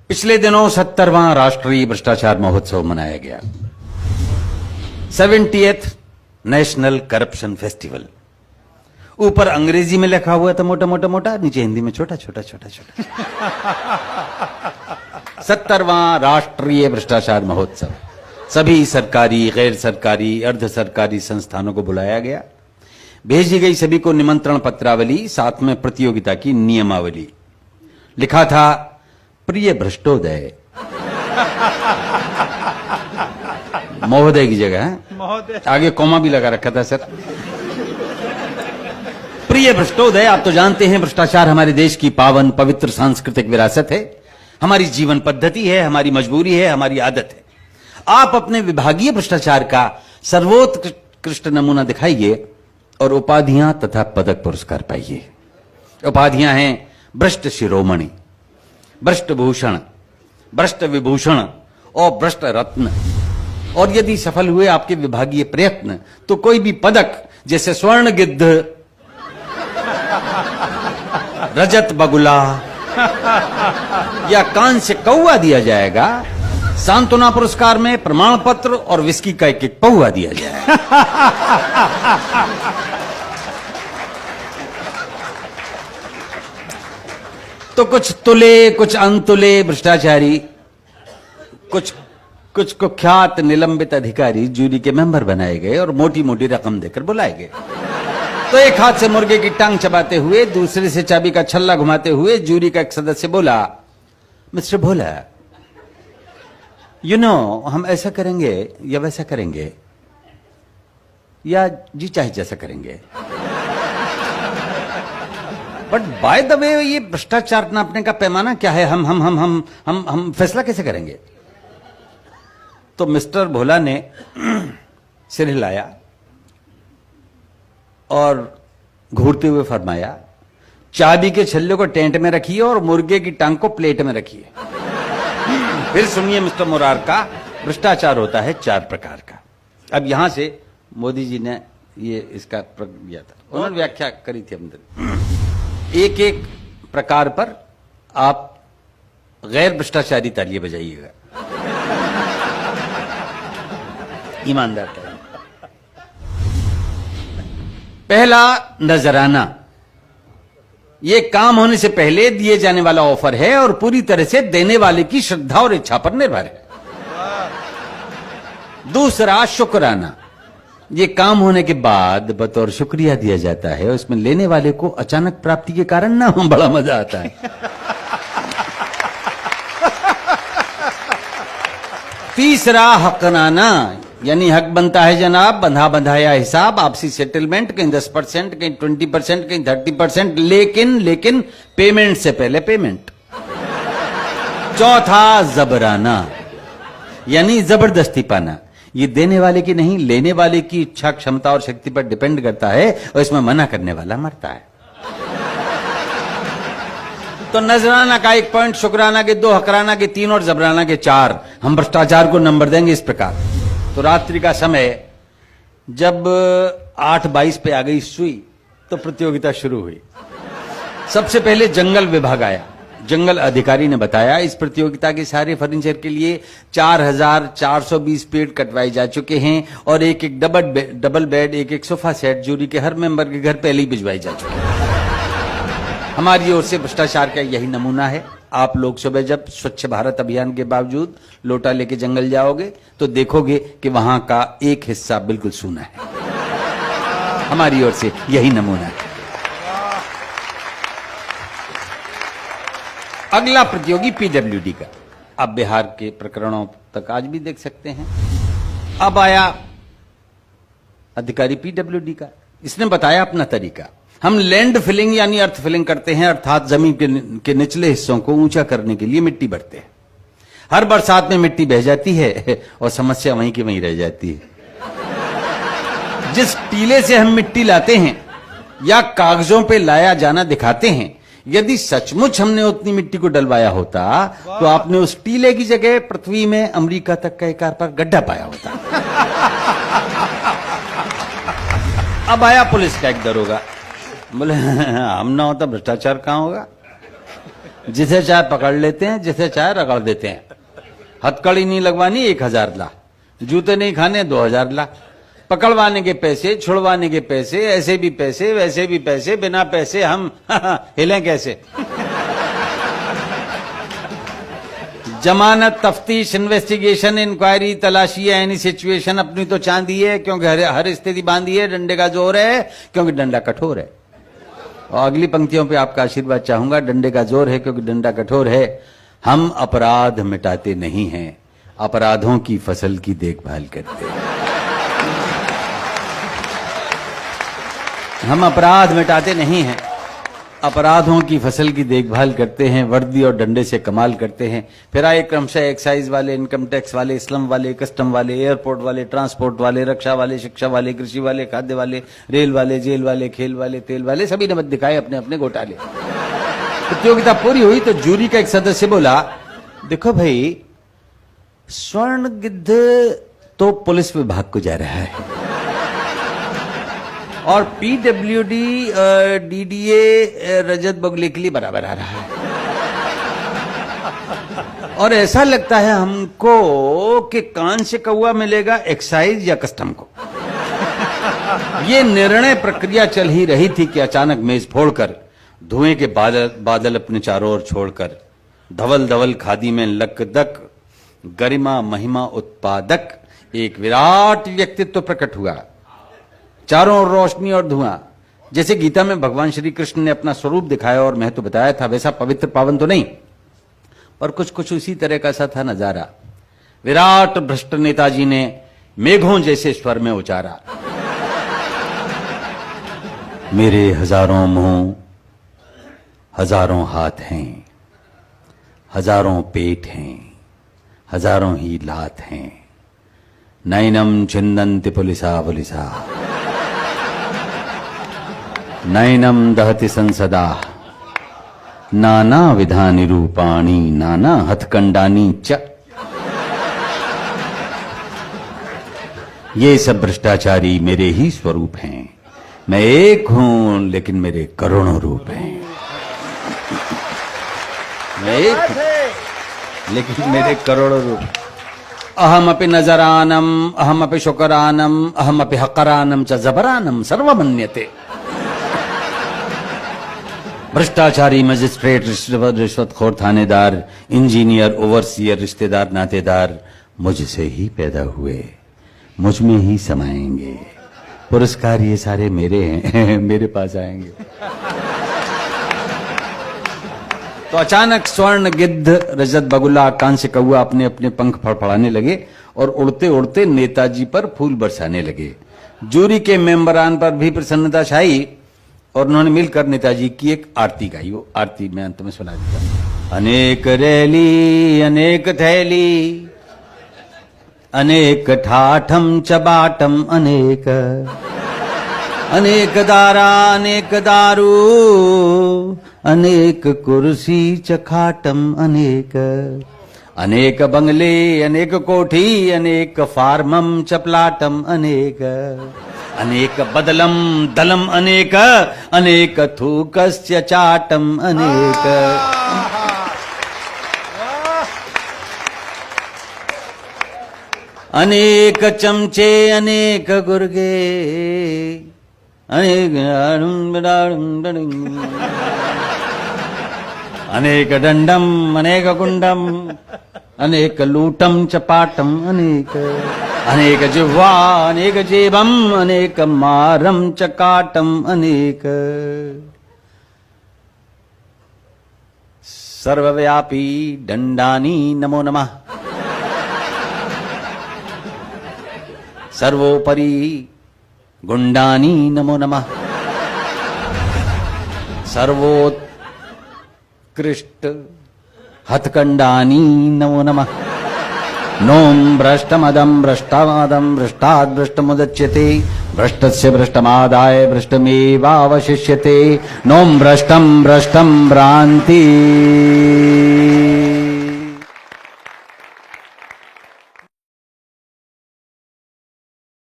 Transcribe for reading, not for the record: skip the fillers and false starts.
पिछले दिनों 70वां राष्ट्रीय भ्रष्टाचार महोत्सव मनाया गया। 70th national corruption festival. ऊपर अंग्रेजी में लिखा हुआ था मोटा मोटा मोटा, नीचे हिंदी में छोटा छोटा छोटा छोटा। 70वां राष्ट्रीय भ्रष्टाचार महोत्सव। सभी सरकारी, गैर सरकारी, अर्ध सरकारी संस्थानों को बुलाया गया। भेजी गई सभी को निमंत्रण पत्रावली, साथ में प्रतियोगिता की नियमावली। लिखा था प्रिय भ्रष्टोदय। महोदय की जगह है, महोदय आगे कॉमा भी लगा रखा था सर। प्रिय भ्रष्टोदय, आप तो जानते हैं भ्रष्टाचार हमारे देश की पावन पवित्र सांस्कृतिक विरासत है, हमारी जीवन पद्धति है, हमारी मजबूरी है, हमारी आदत है। आप अपने विभागीय भ्रष्टाचार का सर्वोत्कृष्ट नमूना दिखाइए और उपाधियां तथा पदक पुरस्कार पाइए। उपाधियां हैं भ्रष्ट शिरोमणि, भ्रष्ट भूषण, भ्रष्ट विभूषण और भ्रष्ट रत्न। और यदि सफल हुए आपके विभागीय प्रयत्न तो कोई भी पदक, जैसे स्वर्ण गिद्ध, रजत बगुला या कांस्य कौवा दिया जाएगा। सांत्वना पुरस्कार में प्रमाण पत्र और विस्की का एक पौवा दिया जाएगा। तो कुछ तुले, कुछ अनतुले भ्रष्टाचारी, कुछ कुख्यात निलंबित अधिकारी जूरी के मेंबर बनाए गए और मोटी मोटी रकम देकर बुलाए गए। तो एक हाथ से मुर्गे की टांग चबाते हुए, दूसरे से चाबी का छल्ला घुमाते हुए जूरी का एक सदस्य बोला, मिस्टर भोला, हम ऐसा करेंगे या वैसा करेंगे, या जी चाहे जैसा करेंगे, बट बाय द वे ये भ्रष्टाचार नापने का पैमाना क्या है? हम फैसला कैसे करेंगे? तो मिस्टर भोला ने सिर हिलाया और घूरते हुए फरमाया, चाबी के छल्ले को टेंट में रखिए और मुर्गे की टांग को प्लेट में रखिए। फिर सुनिए मिस्टर मुरार का, भ्रष्टाचार होता है 4 प्रकार का। अब यहां से मोदी जी ने ये इसका दिया था, उन्होंने व्याख्या करी थी अंदर। एक एक प्रकार पर आप गैर भ्रष्टाचारी तालियां बजाइएगा, ईमानदार तालियां। पहला, नजराना। ये काम होने से पहले दिए जाने वाला ऑफर है और पूरी तरह से देने वाले की श्रद्धा और इच्छा पर निर्भर है। दूसरा, शुक्राना। ये काम होने के बाद बतौर शुक्रिया दिया जाता है, उसमें लेने वाले को अचानक प्राप्ति के कारण ना बड़ा मजा आता है। तीसरा, हकनाना, यानी हक बनता है जनाब, बंधा बंधाया हिसाब, आपसी सेटलमेंट, कहीं 10%, कहीं 20%, कहीं 30%, लेकिन पेमेंट से पहले पेमेंट। चौथा, जबराना, यानी जबरदस्ती पाना। ये देने वाले की नहीं, लेने वाले की इच्छा, क्षमता और शक्ति पर डिपेंड करता है और इसमें मना करने वाला मरता है। तो नजराना का 1 पॉइंट, शुक्राना के 2, हकराना के 3 और जबराना के 4। हम भ्रष्टाचार को नंबर देंगे इस प्रकार। तो रात्रि का समय जब 8:22 पे आ गई सुई तो प्रतियोगिता शुरू हुई। सबसे पहले जंगल विभाग आया। जंगल अधिकारी ने बताया, इस प्रतियोगिता के सारे फर्नीचर के लिए 4420 पेड़ कटवाए जा चुके हैं और एक डबल बेड, एक सोफा सेट जूरी के हर मेंबर के घर पहले ही भिजवाई जा चुके हैं। हमारी ओर से भ्रष्टाचार का यही नमूना है। आप लोग सुबह जब स्वच्छ भारत अभियान के बावजूद लोटा लेके जंगल जाओगे तो देखोगे कि वहां का एक हिस्सा बिल्कुल सूना है। हमारी ओर से यही नमूना है। अगला प्रतियोगी पीडब्ल्यूडी का। आप बिहार के प्रकरणों तक आज भी देख सकते हैं। अब आया अधिकारी पीडब्ल्यूडी का। इसने बताया अपना तरीका। हम लैंड फिलिंग यानी अर्थ फिलिंग करते हैं, अर्थात जमीन के निचले हिस्सों को ऊंचा करने के लिए मिट्टी भरते हैं। हर बरसात में मिट्टी बह जाती है और समस्या वहीं की वहीं रह जाती है। जिस टीले से हम मिट्टी लाते हैं या कागजों पे लाया जाना दिखाते हैं, यदि सचमुच हमने उतनी मिट्टी को डलवाया होता तो आपने उस टीले की जगह पृथ्वी में अमेरिका तक का एक पर गड्ढा पाया होता। अब आया पुलिस का एक दरोगा। बोले हम ना होता भ्रष्टाचार कहां होगा। जिसे चाहे पकड़ लेते हैं, जिसे चाहे रगड़ देते हैं। हथकड़ी नहीं लगवानी 1000 ला, जूते नहीं खाने 2000 ला, पकड़वाने के पैसे, छुड़वाने के पैसे, ऐसे भी पैसे वैसे भी पैसे, बिना पैसे हम हिलें कैसे। जमानत, तफ्तीश, इन्वेस्टिगेशन, इंक्वायरी, तलाशी, एनी सिचुएशन अपनी तो चांदी है क्योंकि हर स्थिति बांधी है। डंडे का जोर है क्योंकि डंडा कठोर है। और अगली पंक्तियों पे आपका आशीर्वाद चाहूंगा। डंडे का जोर है क्योंकि डंडा कठोर है। हम अपराध मिटाते नहीं हैं, अपराधों की फसल की देखभाल करते हैं। हम अपराध मिटाते नहीं हैं, अपराधों की फसल की देखभाल करते हैं। वर्दी और डंडे से कमाल करते हैं। फिर आए क्रमशः एक्साइज वाले, इनकम टैक्स वाले, स्लम वाले, कस्टम वाले, एयरपोर्ट वाले, ट्रांसपोर्ट वाले, रक्षा वाले, शिक्षा वाले, कृषि वाले, खाद्य वाले, रेल वाले, जेल वाले, खेल वाले, तेल वाले, सभी ने मत दिखाए अपने अपने घोटाले। प्रतियोगिता पूरी हुई तो जूरी का एक सदस्य बोला, देखो भाई, स्वर्ण गिद्ध तो पुलिस विभाग को जा रहा है और पीडब्ल्यूडी डीडीए रजत बगुले के लिए बराबर आ रहा है। और ऐसा लगता है हमको कि कान से कौवा मिलेगा एक्साइज या कस्टम को। ये निर्णय प्रक्रिया चल ही रही थी कि अचानक मेज फोड़कर, धुएं के बादल अपने चारों ओर छोड़कर, धवल धवल खादी में लकदक, गरिमा महिमा उत्पादक एक विराट व्यक्तित्व प्रकट हुआ। चारों ओर रोशनी और धुआं। जैसे गीता में भगवान श्री कृष्ण ने अपना स्वरूप दिखाया और महत्व बताया था, वैसा पवित्र पावन तो नहीं, पर कुछ कुछ उसी तरह का सा था नजारा। विराट भ्रष्ट नेताजी ने मेघों जैसे स्वर में उचारा, मेरे हजारों मुंह, हजारों हाथ हैं, हजारों पेट हैं, हजारों ही लात हैं, नैनम छिन्दन्ति पुलिसा पुलिसा, नैनम दहति संसदा, नाना विधानि रूपाणि, नाना हथकंडानी च। ये सब भ्रष्टाचारी मेरे ही स्वरूप हैं। मैं एक हूं लेकिन मेरे करोड़ों रूप हैं। मैं एक हूं लेकिन मेरे करोड़ों रूप। अहमपि नजरानम, अहमपि शुकरानम, अहमपि हकरानम च जबरानम सर्वमन्यते। भ्रष्टाचारी मजिस्ट्रेट, रिश्वतखोर थानेदार, इंजीनियर, ओवरसियर, रिश्तेदार, नातेदार मुझसे ही पैदा हुए, मुझ में ही समाएंगे। पुरस्कार ये सारे मेरे हैं, मेरे पास आएंगे। तो अचानक स्वर्ण गिद्ध, रजत बगुला, कांस्य कौवा अपने अपने पंख फड़फड़ाने लगे और उड़ते उड़ते नेताजी पर फूल बरसाने लगे। जूरी के मेंबरान पर भी प्रसन्नता छाई और उन्होंने मिलकर नेताजी की एक आरती गाई। वो आरती मैं अंत में सुना देता। अनेक रैली, अनेक थैली, अनेक ठाठम चबाटम अनेक, अनेक दारा, अनेक दारू, अनेक कुर्सी चखाटम अनेक, अनेक बंगले, अनेक कोठी, अनेक फार्मम चपलाटम अनेक, अनेक बदलम दलम अनेक, अनेक थूकस्य चाटम अनेक। अनेक चमचे, अनेक गुर्गे, अनेक अनेक दंडम, अनेक कुंडम, अनेक लूटम चपाटम अनेक, अनेक जिह्वा, अनेक जेबम, अनेक मारम चकाटम अनेक। सर्वव्यापी दंडानी नमो नमः, सर्वोपरि गुंडानी नमो नमः, सर्वोत्कृष्ट हथकंडानी नमो नमः। नोम भ्रष्टमदम भ्रष्टादम भ्रष्टाद् भ्रष्टमुदच्यते, भ्रष्टस्य भ्रष्टमादाय भ्रष्टमेवावशिष्यते। नोम भ्रष्टम भ्रष्टम भ्रांति